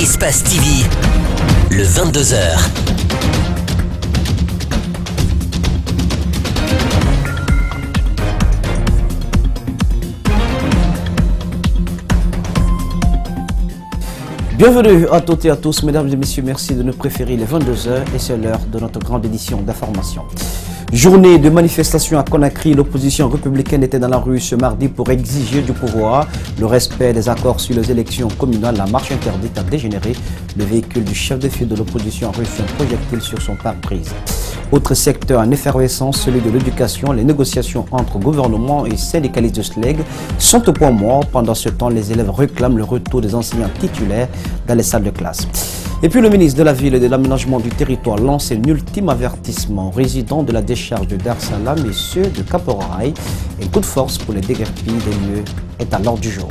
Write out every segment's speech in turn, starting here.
Espace TV, le 22h. Bienvenue à toutes et à tous, mesdames et messieurs, merci de nous préférer les 22h et c'est l'heure de notre grande édition d'information. Journée de manifestation à Conakry, l'opposition républicaine était dans la rue ce mardi pour exiger du pouvoir le respect des accords sur les élections communales. La marche interdite a dégénéré. Le véhicule du chef de file de l'opposition a reçu un projectile sur son pare-brise. Autre secteur en effervescence, celui de l'éducation. Les négociations entre gouvernement et syndicalistes de SLEG sont au point mort. Pendant ce temps, les élèves réclament le retour des enseignants titulaires dans les salles de classe. Et puis le ministre de la Ville et de l'Aménagement du Territoire lance un ultime avertissement aux résidents de la décharge de Dar Salam et ceux de Caporail. Un coup de force pour les déguerpis des lieux est à l'ordre du jour.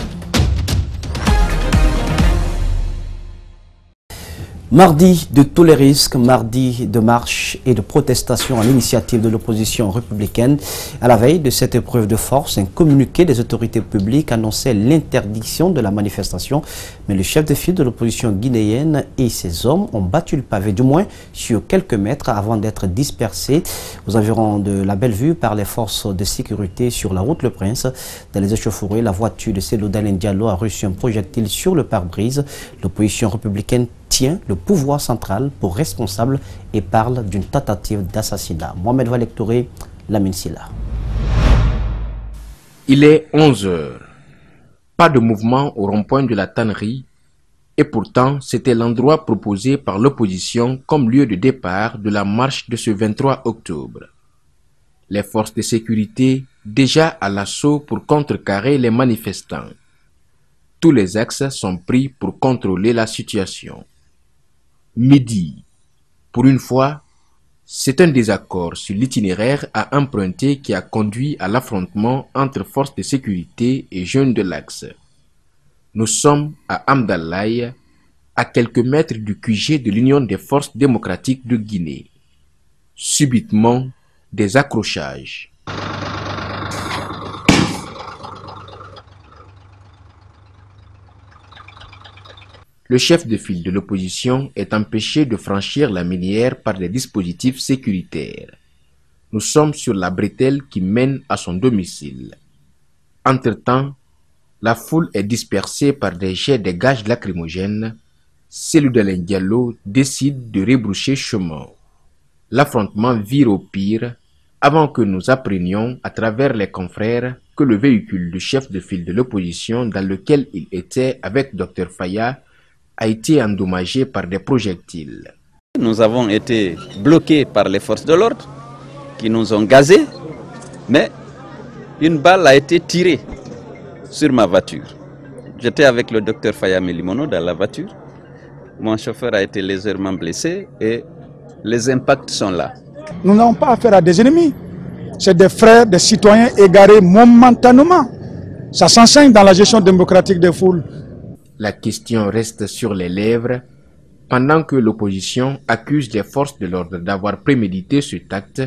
Mardi de tous les risques, mardi de marche et de protestation à l'initiative de l'opposition républicaine. À la veille de cette épreuve de force, un communiqué des autorités publiques annonçait l'interdiction de la manifestation. Mais le chef de file de l'opposition guinéenne et ses hommes ont battu le pavé, du moins sur quelques mètres avant d'être dispersés aux environs de la Bellevue par les forces de sécurité sur la route Le Prince. Dans les échauffourées, la voiture de Cellou Dalein Diallo a reçu un projectile sur le pare-brise. L'opposition républicaine tient le pouvoir central pour responsable et parle d'une tentative d'assassinat. Mohamed Valek Touré, Lamine Silla. Il est 11h. Pas de mouvement au rond-point de la tannerie et pourtant c'était l'endroit proposé par l'opposition comme lieu de départ de la marche de ce 23 octobre. Les forces de sécurité déjà à l'assaut pour contrecarrer les manifestants. Tous les axes sont pris pour contrôler la situation. Midi. Pour une fois, c'est un désaccord sur l'itinéraire à emprunter qui a conduit à l'affrontement entre forces de sécurité et jeunes de l'Axe. Nous sommes à Amdallaye, à quelques mètres du QG de l'Union des forces démocratiques de Guinée. Subitement, des accrochages. Le chef de file de l'opposition est empêché de franchir la minière par des dispositifs sécuritaires. Nous sommes sur la bretelle qui mène à son domicile. Entre-temps, la foule est dispersée par des jets de gaz lacrymogènes. Cellou Dalein Diallo décide de rebrousser chemin. L'affrontement vire au pire avant que nous apprenions à travers les confrères que le véhicule du chef de file de l'opposition dans lequel il était avec Dr Faya a été endommagé par des projectiles. Nous avons été bloqués par les forces de l'ordre qui nous ont gazés, mais une balle a été tirée sur ma voiture. J'étais avec le docteur Faya Melimono dans la voiture. Mon chauffeur a été légèrement blessé et les impacts sont là. Nous n'avons pas affaire à des ennemis. C'est des frères, des citoyens égarés momentanément. Ça s'enseigne dans la gestion démocratique des foules. La question reste sur les lèvres pendant que l'opposition accuse les forces de l'ordre d'avoir prémédité cet acte.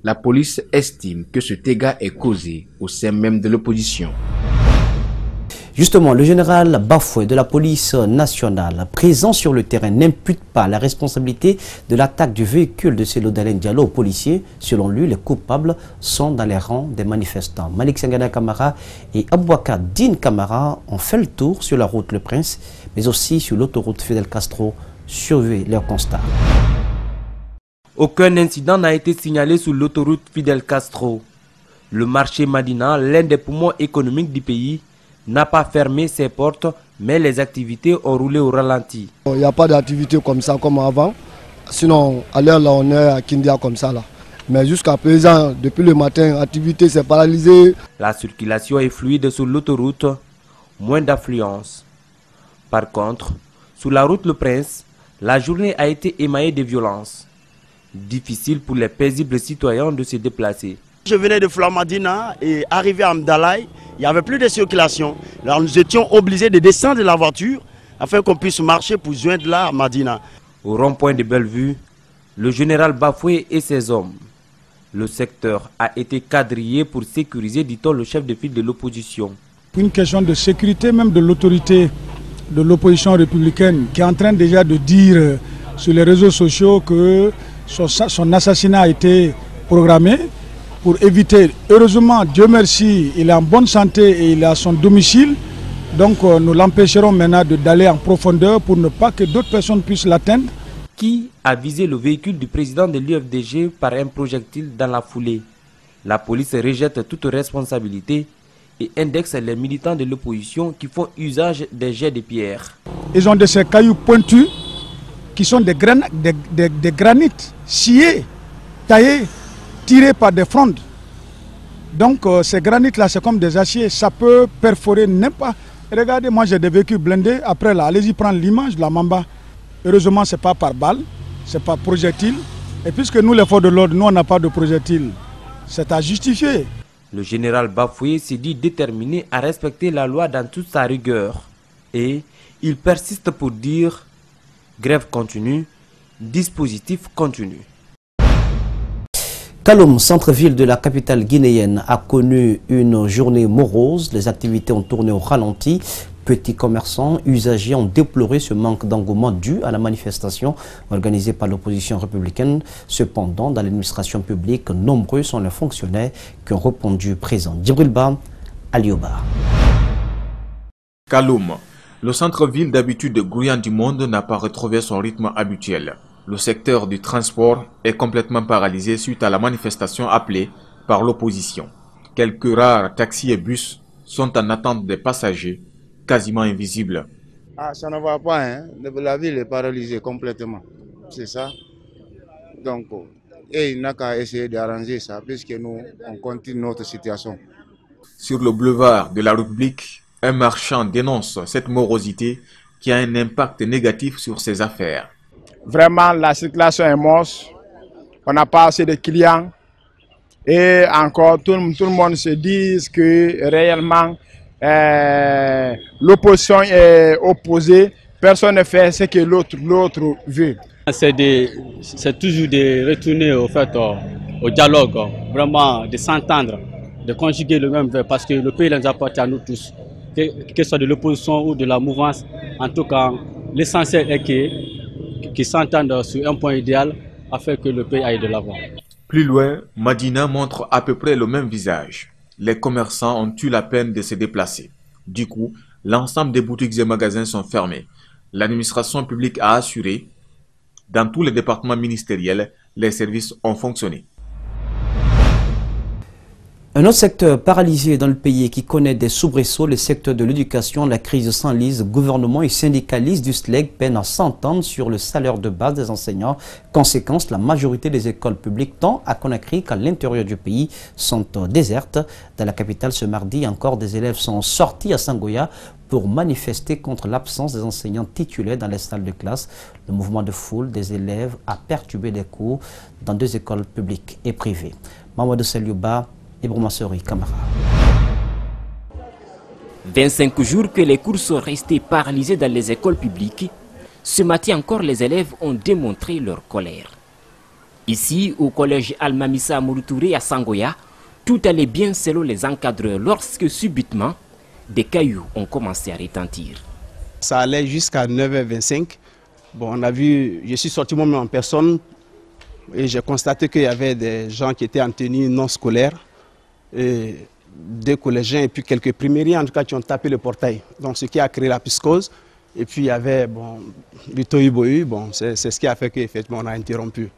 La police estime que ce dégât est causé au sein même de l'opposition. Justement, le général Bafoué de la police nationale, présent sur le terrain, n'impute pas la responsabilité de l'attaque du véhicule de Cellou Dalein Diallo aux policiers. Selon lui, les coupables sont dans les rangs des manifestants. Malik Sangana Kamara et Abouaka Din Kamara ont fait le tour sur la route Le Prince, mais aussi sur l'autoroute Fidel Castro, surveillent leur constat. Aucun incident n'a été signalé sur l'autoroute Fidel Castro. Le marché Madina, l'un des poumons économiques du pays, n'a pas fermé ses portes, mais les activités ont roulé au ralenti. Il n'y a pas d'activité comme ça comme avant. Sinon, à l'heure là, on est à Kindia comme ça là. Mais jusqu'à présent, depuis le matin, l'activité s'est paralysée. La circulation est fluide sur l'autoroute, moins d'affluence. Par contre, sur la route Le Prince, la journée a été émaillée de violences. Difficile pour les paisibles citoyens de se déplacer. Je venais de Flamadina et arrivé à Amdallaye, il n'y avait plus de circulation. Alors nous étions obligés de descendre de la voiture afin qu'on puisse marcher pour joindre là à Madina. Au rond-point de Bellevue, le général Bafoué et ses hommes. Le secteur a été quadrillé pour sécuriser, dit-on, le chef de file de l'opposition. Une question de sécurité même de l'autorité de l'opposition républicaine qui est en train déjà de dire sur les réseaux sociaux que son assassinat a été programmé pour éviter. Heureusement, Dieu merci, il est en bonne santé et il est à son domicile. Donc nous l'empêcherons maintenant d'aller en profondeur pour ne pas que d'autres personnes puissent l'atteindre. Qui a visé le véhicule du président de l'UFDG par un projectile dans la foulée? La police rejette toute responsabilité et indexe les militants de l'opposition qui font usage des jets de pierre. Ils ont de ces cailloux pointus qui sont des granites sciés, taillés, tirés par des frondes. Donc ces granites-là, c'est comme des aciers, ça peut perforer n'importe. Regardez, moi j'ai des véhicules blindés, après là, allez-y prendre l'image, la Mamba. Heureusement, ce n'est pas par balle, ce n'est pas projectile. Et puisque nous, les forces de l'ordre, nous, on n'a pas de projectile, c'est à justifier. Le général Bafoué s'est dit déterminé à respecter la loi dans toute sa rigueur. Et il persiste pour dire grève continue, dispositif continu. Kaloum, centre-ville de la capitale guinéenne, a connu une journée morose. Les activités ont tourné au ralenti. Petits commerçants, usagers ont déploré ce manque d'engouement dû à la manifestation organisée par l'opposition républicaine. Cependant, dans l'administration publique, nombreux sont les fonctionnaires qui ont répondu présents. Djibril Ba, Alioba. Kaloum, le centre-ville d'habitude grouillant du monde n'a pas retrouvé son rythme habituel. Le secteur du transport est complètement paralysé suite à la manifestation appelée par l'opposition. Quelques rares taxis et bus sont en attente des passagers, quasiment invisibles. Ah, ça ne va pas, hein. La ville est paralysée complètement, c'est ça. Donc, il n'a qu'à essayer d'arranger ça, puisque nous, on continue notre situation. Sur le boulevard de la République, un marchand dénonce cette morosité qui a un impact négatif sur ses affaires. Vraiment, la circulation est morte, on n'a pas assez de clients et encore tout le monde se dit que réellement l'opposition est opposée, personne ne fait ce que l'autre veut. C'est toujours de retourner au dialogue, vraiment de s'entendre, de conjuguer le même verbe parce que le pays nous appartient à nous tous, que ce soit de l'opposition ou de la mouvance. En tout cas, l'essentiel est qu'ils s'entendent sur un point idéal afin que le pays aille de l'avant. Plus loin, Madina montre à peu près le même visage. Les commerçants ont eu la peine de se déplacer. Du coup, l'ensemble des boutiques et magasins sont fermés. L'administration publique a assuré, dans tous les départements ministériels, les services ont fonctionné. Un autre secteur paralysé dans le pays qui connaît des soubresauts, le secteur de l'éducation. La crise s'enlise. Gouvernement et syndicalistes du SLEG peinent à s'entendre sur le salaire de base des enseignants. Conséquence, la majorité des écoles publiques, tant à Conakry qu'à l'intérieur du pays, sont désertes. Dans la capitale, ce mardi, encore des élèves sont sortis à Sangoya pour manifester contre l'absence des enseignants titulaires dans les salles de classe. Le mouvement de foule des élèves a perturbé les cours dans 2 écoles publiques et privées. Mamadou Seliouba, 25 jours que les cours sont restés paralysés dans les écoles publiques. Ce matin encore, les élèves ont démontré leur colère. Ici, au collège Al-Mamissa Mouroutouré à Sangoya, tout allait bien selon les encadreurs lorsque subitement, des cailloux ont commencé à retentir. Ça allait jusqu'à 9h25. Bon, on a vu, je suis sorti moi-même en personne et j'ai constaté qu'il y avait des gens qui étaient en tenue non scolaire. Et 2 collégiens et puis quelques primériens en tout cas qui ont tapé le portail. Donc ce qui a créé la psychose. Et puis il y avait du tohu-bohu, c'est ce qui a fait qu'effectivement on a interrompu.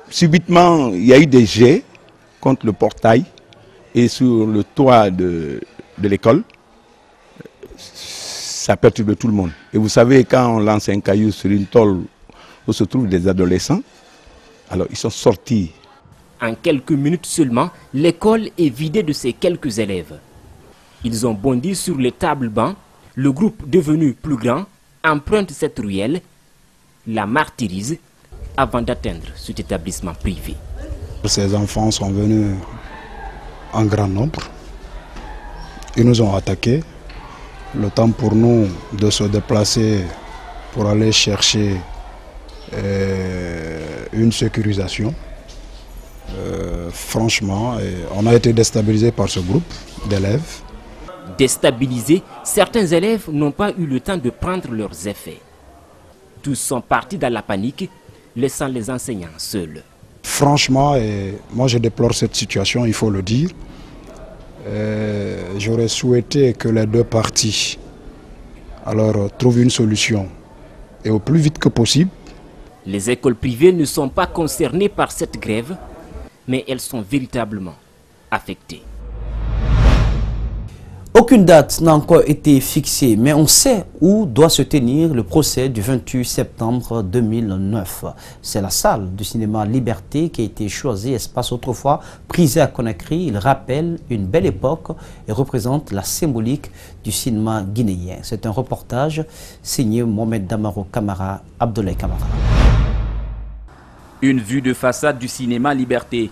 Subitement, il y a eu des jets contre le portail et sur le toit de l'école. Ça perturbe tout le monde. Et vous savez, quand on lance un caillou sur une tôle où se trouvent des adolescents, alors ils sont sortis. En quelques minutes seulement, l'école est vidée de ses quelques élèves. Ils ont bondi sur les tables bancs. Le groupe devenu plus grand emprunte cette ruelle, la martyrise avant d'atteindre cet établissement privé. Ces enfants sont venus en grand nombre. Ils nous ont attaqués. Le temps pour nous de se déplacer pour aller chercher une sécurisation. Franchement, on a été déstabilisé par ce groupe d'élèves. Déstabilisés, certains élèves n'ont pas eu le temps de prendre leurs effets. Tous sont partis dans la panique, laissant les enseignants seuls. Franchement, moi je déplore cette situation, il faut le dire. J'aurais souhaité que les deux parties trouvent une solution et au plus vite que possible. Les écoles privées ne sont pas concernées par cette grève, mais elles sont véritablement affectées. Aucune date n'a encore été fixée, mais on sait où doit se tenir le procès du 28 septembre 2009. C'est la salle du cinéma Liberté qui a été choisie, espace autrefois prisé à Conakry. Il rappelle une belle époque et représente la symbolique du cinéma guinéen. C'est un reportage signé Mohamed Damaro Camara, Abdoulaye Camara. Une vue de façade du cinéma Liberté.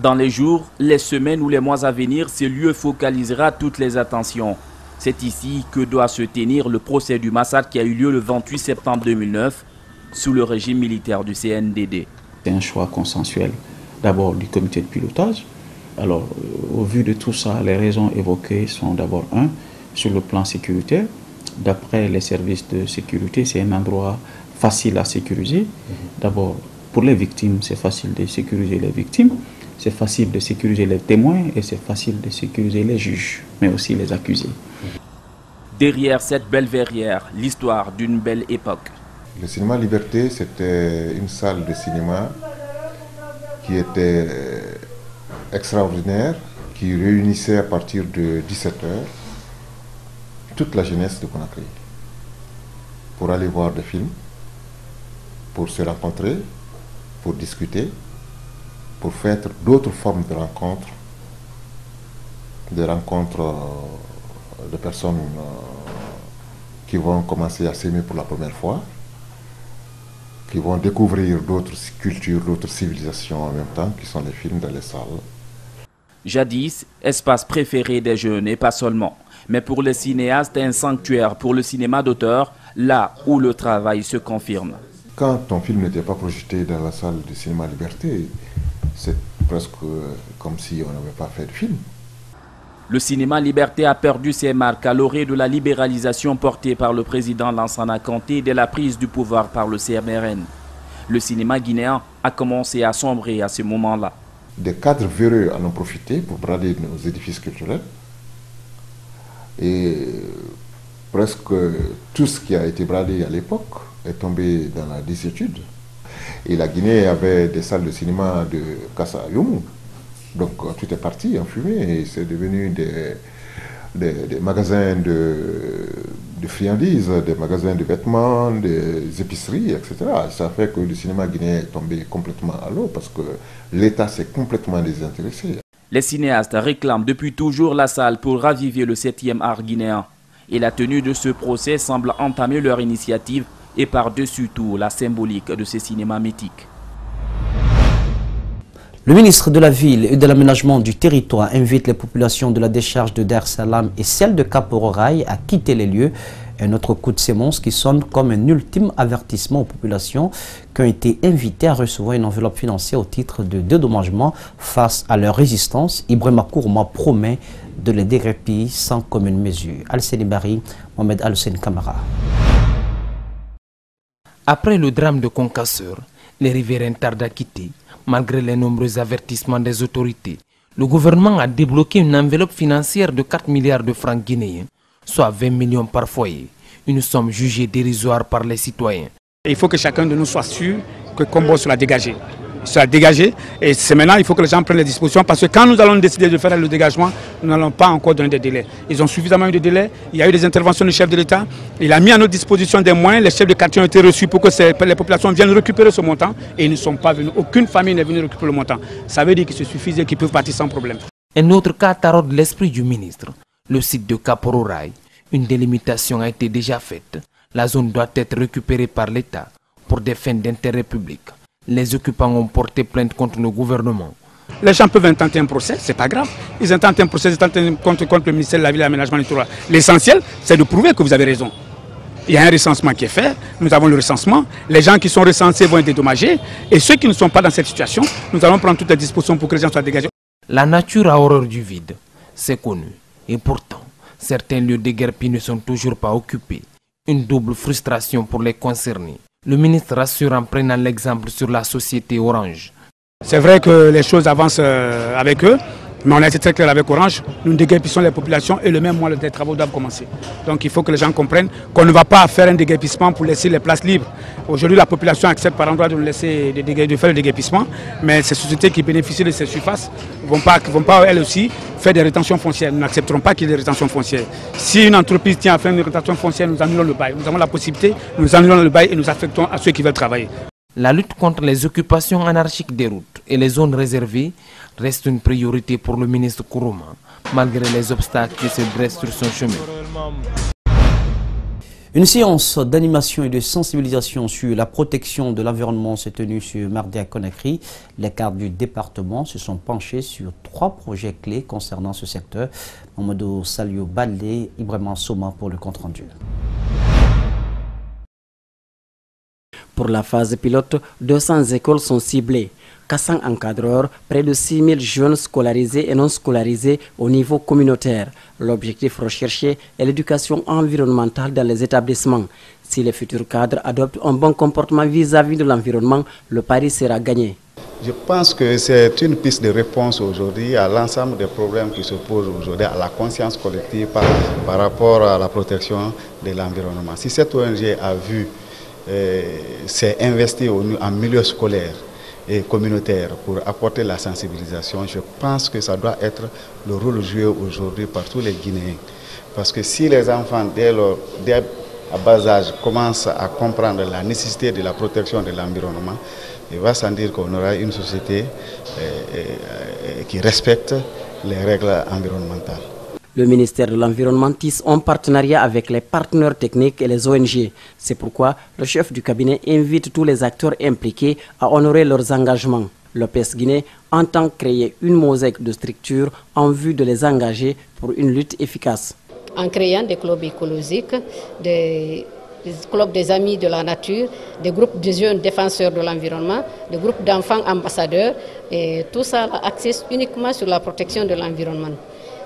Dans les jours, les semaines ou les mois à venir, ce lieu focalisera toutes les attentions. C'est ici que doit se tenir le procès du massacre qui a eu lieu le 28 septembre 2009 sous le régime militaire du CNDD. C'est un choix consensuel, d'abord du comité de pilotage. Alors, au vu de tout ça, les raisons évoquées sont d'abord sur le plan sécuritaire. D'après les services de sécurité, c'est un endroit facile à sécuriser. D'abord, pour les victimes, c'est facile de sécuriser les victimes. C'est facile de sécuriser les témoins et c'est facile de sécuriser les juges, mais aussi les accusés. Derrière cette belle verrière, l'histoire d'une belle époque. Le cinéma Liberté, c'était une salle de cinéma qui était extraordinaire, qui réunissait à partir de 17h toute la jeunesse de Conakry pour aller voir des films, pour se rencontrer, pour discuter, pour faire d'autres formes de rencontres, des rencontres de personnes qui vont commencer à s'aimer pour la première fois, qui vont découvrir d'autres cultures, d'autres civilisations en même temps, qui sont les films dans les salles. Jadis, espace préféré des jeunes et pas seulement, mais pour les cinéastes, un sanctuaire pour le cinéma d'auteur, là où le travail se confirme. Quand ton film n'était pas projeté dans la salle du cinéma Liberté, c'est presque comme si on n'avait pas fait de film. Le cinéma Liberté a perdu ses marques à l'orée de la libéralisation portée par le président Lansana Conté dès la prise du pouvoir par le CNRN. Le cinéma guinéen a commencé à sombrer à ce moment-là. Des cadres véreux en ont profité pour brader nos édifices culturels. Et presque tout ce qui a été bradé à l'époque est tombé dans la désuétude. Et la Guinée avait des salles de cinéma de Kassa Youmou. Donc tout est parti en fumée et c'est devenu des magasins de friandises, des magasins de vêtements, des épiceries, etc. Ça fait que le cinéma guinéen est tombé complètement à l'eau parce que l'État s'est complètement désintéressé. Les cinéastes réclament depuis toujours la salle pour raviver le 7e art guinéen. Et la tenue de ce procès semble entamer leur initiative et par-dessus tout la symbolique de ce cinéma mythique. Le ministre de la Ville et de l'Aménagement du Territoire invite les populations de la décharge de Dar Salam et celle de Kapororaï à quitter les lieux. Un autre coup de sémence qui sonne comme un ultime avertissement aux populations qui ont été invitées à recevoir une enveloppe financière au titre de dédommagement face à leur résistance. Ibrahima Kourma promet de les déguerpir sans commune mesure. Al-Seni Bari, Mohamed Al-Hussein Kamara. Après le drame de Concasseur, les riverains tardent à quitter. Malgré les nombreux avertissements des autorités, le gouvernement a débloqué une enveloppe financière de 4 milliards de francs guinéens, soit 20 millions par foyer, une somme jugée dérisoire par les citoyens. Il faut que chacun de nous soit sûr que Combo sera dégagé. Et c'est maintenant il faut que les gens prennent les dispositions parce que quand nous allons décider de faire le dégagement, nous n'allons pas encore donner des délais. Ils ont suffisamment eu de délais, il y a eu des interventions du chef de l'État, il a mis à notre disposition des moyens, les chefs de quartier ont été reçus pour que les populations viennent récupérer ce montant et ils ne sont pas venus, aucune famille n'est venue récupérer le montant. Ça veut dire qu'il se suffisait qu'ils peuvent partir sans problème. Un autre cas taraude l'esprit du ministre, le site de Kapororaï. Une délimitation a été déjà faite. La zone doit être récupérée par l'État pour des fins d'intérêt public. Les occupants ont porté plainte contre le gouvernement. Les gens peuvent intenter un procès, c'est pas grave. Ils intentent un procès, ils intentent contre le ministère de la Ville et de l'Aménagement du Territoire. L'essentiel, c'est de prouver que vous avez raison. Il y a un recensement qui est fait, nous avons le recensement. Les gens qui sont recensés vont être dédommagés. Et ceux qui ne sont pas dans cette situation, nous allons prendre toutes les dispositions pour que les gens soient dégagés. La nature a horreur du vide, c'est connu. Et pourtant, Certains lieux de guerpie ne sont toujours pas occupés. Une double frustration pour les concernés. Le ministre rassure en prenant l'exemple sur la société Orange. C'est vrai que les choses avancent avec eux, mais on a été très clair avec Orange. Nous déguerpissons les populations et le même mois, les travaux doivent commencer. Donc il faut que les gens comprennent qu'on ne va pas faire un déguerpissement pour laisser les places libres. Aujourd'hui, la population accepte par endroit de faire le déguerpissement, mais ces sociétés qui bénéficient de ces surfaces ne vont pas elles aussi faire des rétentions foncières. Nous n'accepterons pas qu'il y ait des rétentions foncières. Si une entreprise tient à faire une rétention foncière, nous annulons le bail. Nous avons la possibilité, nous annulons le bail et nous affectons à ceux qui veulent travailler. La lutte contre les occupations anarchiques des routes et les zones réservées reste une priorité pour le ministre Kourouma, malgré les obstacles qui se dressent sur son chemin. Une séance d'animation et de sensibilisation sur la protection de l'environnement s'est tenue ce mardi à Conakry. Les cadres du département se sont penchés sur 3 projets clés concernant ce secteur. Mamadou Salio Balé, Ibrahima Soma pour le compte-rendu. Pour la phase pilote, 200 écoles sont ciblées. 400 encadreurs, près de 6000 jeunes scolarisés et non scolarisés au niveau communautaire. L'objectif recherché est l'éducation environnementale dans les établissements. Si les futurs cadres adoptent un bon comportement vis-à-vis de l'environnement, le pari sera gagné. Je pense que c'est une piste de réponse aujourd'hui à l'ensemble des problèmes qui se posent aujourd'hui, à la conscience collective par rapport à la protection de l'environnement. Si cette ONG a vu s'est investi en milieu scolaire et communautaire pour apporter la sensibilisation, je pense que ça doit être le rôle joué aujourd'hui par tous les Guinéens. Parce que si les enfants, dès à bas âge, commencent à comprendre la nécessité de la protection de l'environnement, il va sans dire qu'on aura une société qui respecte les règles environnementales. Le ministère de l'Environnement tisse en partenariat avec les partenaires techniques et les ONG. C'est pourquoi le chef du cabinet invite tous les acteurs impliqués à honorer leurs engagements. L'OPS Guinée entend créer une mosaïque de structures en vue de les engager pour une lutte efficace. En créant des clubs écologiques, des clubs des amis de la nature, des groupes de jeunes défenseurs de l'environnement, des groupes d'enfants ambassadeurs, et tout ça axé uniquement sur la protection de l'environnement.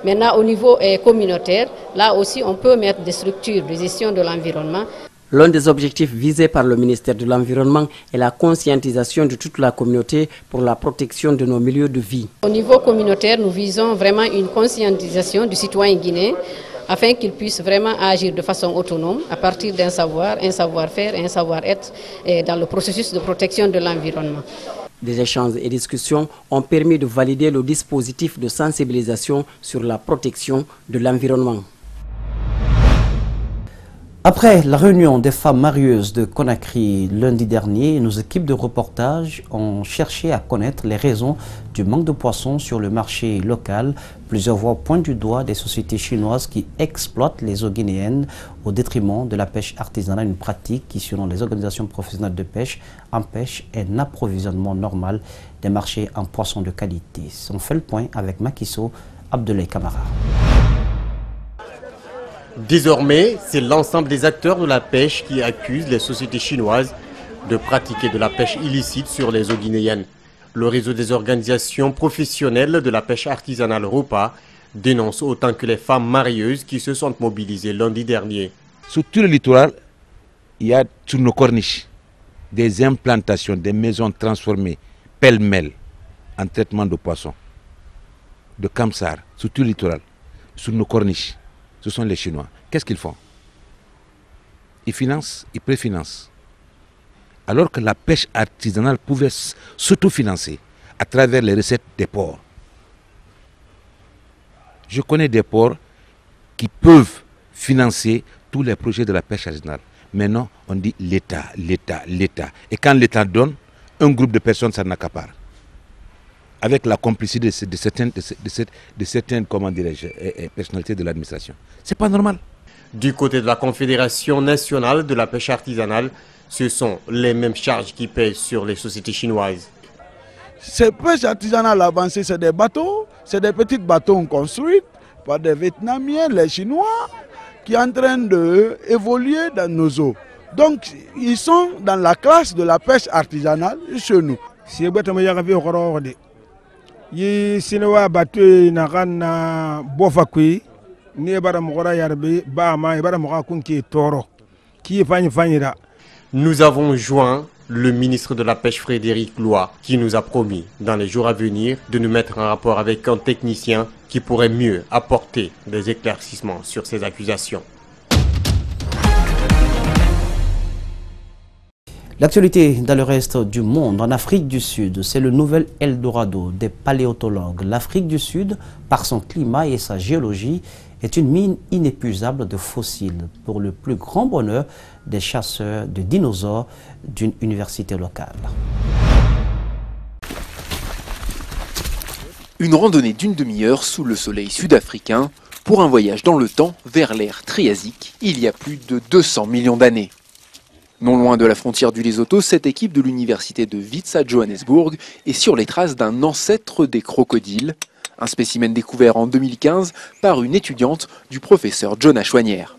Maintenant, au niveau communautaire, là aussi, on peut mettre des structures de gestion de l'environnement. L'un des objectifs visés par le ministère de l'Environnement est la conscientisation de toute la communauté pour la protection de nos milieux de vie. Au niveau communautaire, nous visons vraiment une conscientisation du citoyen guinéen afin qu'il puisse vraiment agir de façon autonome à partir d'un savoir, un savoir-faire et un savoir-être dans le processus de protection de l'environnement. Des échanges et discussions ont permis de valider le dispositif de sensibilisation sur la protection de l'environnement. Après la réunion des femmes marieuses de Conakry lundi dernier, nos équipes de reportage ont cherché à connaître les raisons du manque de poissons sur le marché local. Plusieurs voix pointent du doigt des sociétés chinoises qui exploitent les eaux guinéennes au détriment de la pêche artisanale, une pratique qui, selon les organisations professionnelles de pêche, empêche un approvisionnement normal des marchés en poissons de qualité. On fait le point avec Makiso Abdoulaye Kamara. Désormais, c'est l'ensemble des acteurs de la pêche qui accusent les sociétés chinoises de pratiquer de la pêche illicite sur les eaux guinéennes. Le réseau des organisations professionnelles de la pêche artisanale ROPA dénonce autant que les femmes marieuses qui se sont mobilisées lundi dernier. Sur tout le littoral, il y a sur nos corniches des implantations, des maisons transformées pêle-mêle en traitement de poissons, de Kamsar, sur tout le littoral, sur nos corniches. Ce sont les Chinois. Qu'est-ce qu'ils font? Ils financent, ils préfinancent. Alors que la pêche artisanale pouvait s'autofinancer à travers les recettes des ports. Je connais des ports qui peuvent financer tous les projets de la pêche artisanale. Mais non, on dit l'État, l'État, l'État. Et quand l'État donne, un groupe de personnes s'en accapare. Avec la complicité de certaines comment dirais-je, personnalités de l'administration. C'est pas normal. Du côté de la Confédération nationale de la pêche artisanale, ce sont les mêmes charges qui pèsent sur les sociétés chinoises. Ces pêches artisanales avancées, c'est des bateaux, c'est des petits bateaux construits par des Vietnamiens, les Chinois, qui sont en train d'évoluer dans nos eaux. Donc, ils sont dans la classe de la pêche artisanale chez nous. Yi sinewa batu na kana bofakui Nous avons joint le ministre de la Pêche Frédéric Loy qui nous a promis dans les jours à venir de nous mettre en rapport avec un technicien qui pourrait mieux apporter des éclaircissements sur ces accusations. L'actualité dans le reste du monde, en Afrique du Sud, c'est le nouvel Eldorado des paléontologues. L'Afrique du Sud, par son climat et sa géologie, est une mine inépuisable de fossiles pour le plus grand bonheur des chasseurs de dinosaures d'une université locale. Une randonnée d'une demi-heure sous le soleil sud-africain pour un voyage dans le temps vers l'ère Triasique, il y a plus de 200 millions d'années. Non loin de la frontière du Lesotho, cette équipe de l'université de Wits à Johannesburg est sur les traces d'un ancêtre des crocodiles, un spécimen découvert en 2015 par une étudiante du professeur Jonah Chouanière.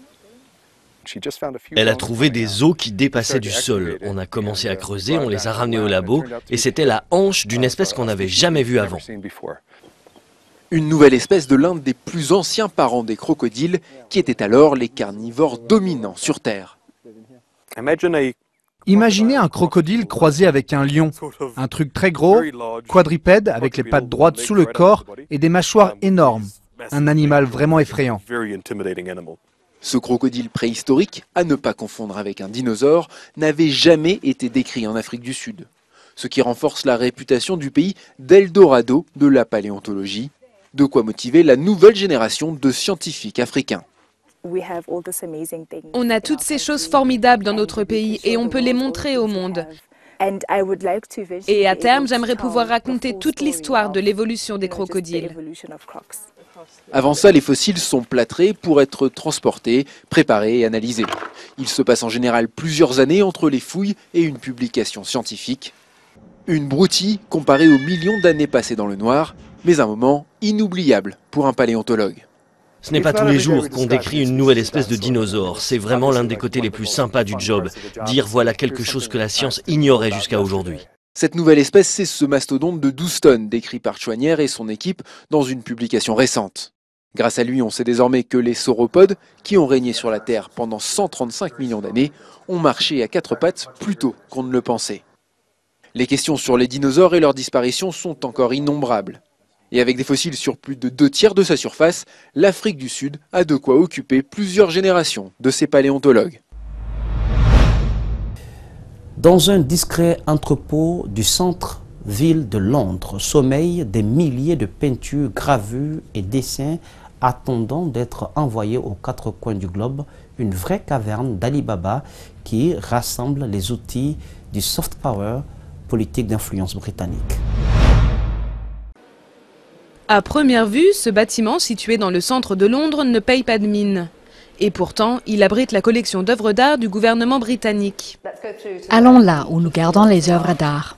Elle a trouvé des os qui dépassaient du sol. On a commencé à creuser, on les a ramenés au labo et c'était la hanche d'une espèce qu'on n'avait jamais vue avant. Une nouvelle espèce de l'un des plus anciens parents des crocodiles qui étaient alors les carnivores dominants sur Terre. Imaginez un crocodile croisé avec un lion, un truc très gros, quadrupède avec les pattes droites sous le corps et des mâchoires énormes, un animal vraiment effrayant. Ce crocodile préhistorique, à ne pas confondre avec un dinosaure, n'avait jamais été décrit en Afrique du Sud, ce qui renforce la réputation du pays d'Eldorado de la paléontologie, de quoi motiver la nouvelle génération de scientifiques africains. On a toutes ces choses formidables dans notre pays et on peut les montrer au monde. Et à terme, j'aimerais pouvoir raconter toute l'histoire de l'évolution des crocodiles. Avant ça, les fossiles sont plâtrés pour être transportés, préparés et analysés. Il se passe en général plusieurs années entre les fouilles et une publication scientifique. Une broutille comparée aux millions d'années passées dans le noir, mais un moment inoubliable pour un paléontologue. Ce n'est pas tous les jours qu'on décrit une nouvelle espèce de dinosaure. C'est vraiment l'un des côtés les plus sympas du job. Dire voilà quelque chose que la science ignorait jusqu'à aujourd'hui. Cette nouvelle espèce, c'est ce mastodonte de 12 tonnes décrit par Chouanière et son équipe dans une publication récente. Grâce à lui, on sait désormais que les sauropodes, qui ont régné sur la Terre pendant 135 millions d'années, ont marché à 4 pattes plus tôt qu'on ne le pensait. Les questions sur les dinosaures et leur disparition sont encore innombrables. Et avec des fossiles sur plus de 2/3 de sa surface, l'Afrique du Sud a de quoi occuper plusieurs générations de ces paléontologues. Dans un discret entrepôt du centre-ville de Londres, sommeillent des milliers de peintures, gravures et dessins attendant d'être envoyés aux 4 coins du globe, une vraie caverne d'Ali Baba qui rassemble les outils du soft power, politique d'influence britannique. À première vue, ce bâtiment situé dans le centre de Londres ne paye pas de mine. Et pourtant, il abrite la collection d'œuvres d'art du gouvernement britannique. Allons là où nous gardons les œuvres d'art.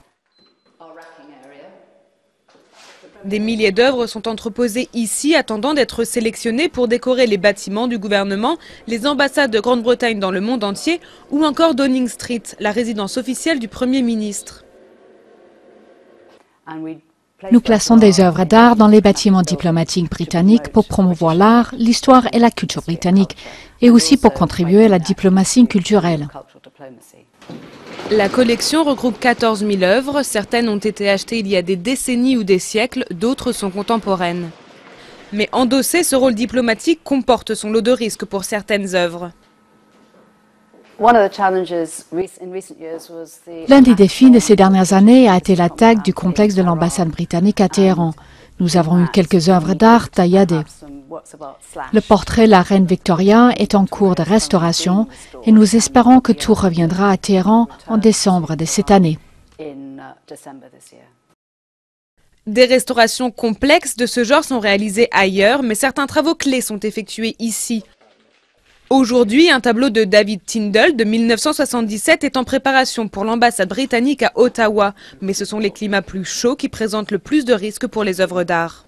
Des milliers d'œuvres sont entreposées ici, attendant d'être sélectionnées pour décorer les bâtiments du gouvernement, les ambassades de Grande-Bretagne dans le monde entier ou encore Downing Street, la résidence officielle du Premier ministre. Nous plaçons des œuvres d'art dans les bâtiments diplomatiques britanniques pour promouvoir l'art, l'histoire et la culture britannique, et aussi pour contribuer à la diplomatie culturelle. La collection regroupe 14 000 œuvres, certaines ont été achetées il y a des décennies ou des siècles, d'autres sont contemporaines. Mais endosser ce rôle diplomatique comporte son lot de risques pour certaines œuvres. L'un des défis de ces dernières années a été l'attaque du complexe de l'ambassade britannique à Téhéran. Nous avons eu quelques œuvres d'art tailladées. Le portrait de la reine Victoria est en cours de restauration et nous espérons que tout reviendra à Téhéran en décembre de cette année. Des restaurations complexes de ce genre sont réalisées ailleurs, mais certains travaux clés sont effectués ici. Aujourd'hui, un tableau de David Tyndall de 1977 est en préparation pour l'ambassade britannique à Ottawa. Mais ce sont les climats plus chauds qui présentent le plus de risques pour les œuvres d'art.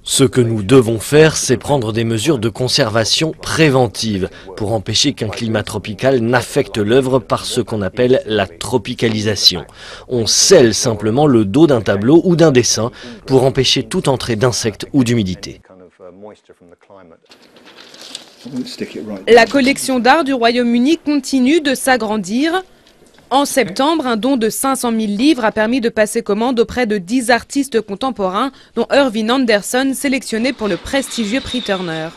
Ce que nous devons faire, c'est prendre des mesures de conservation préventive pour empêcher qu'un climat tropical n'affecte l'œuvre par ce qu'on appelle la tropicalisation. On scelle simplement le dos d'un tableau ou d'un dessin pour empêcher toute entrée d'insectes ou d'humidité. La collection d'art du Royaume-Uni continue de s'agrandir. En septembre, un don de 500 000 livres a permis de passer commande auprès de 10 artistes contemporains, dont Irving Anderson, sélectionné pour le prestigieux prix Turner.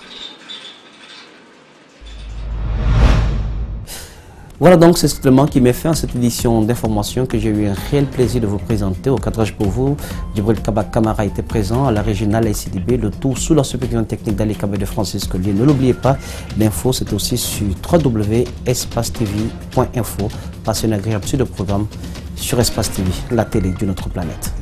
Voilà donc ce supplément qui met fin à cette édition d'information que j'ai eu un réel plaisir de vous présenter. Au cadrage pour vous, Djibril Kaba Kamara était présent à la régionale ICDB, le tout sous la supervision technique d'Ali Kabé de Francisque Lié. Ne l'oubliez pas, l'info c'est aussi sur www.espacetv.info. Passez une agréable suite de programme sur Espace TV, la télé de notre planète.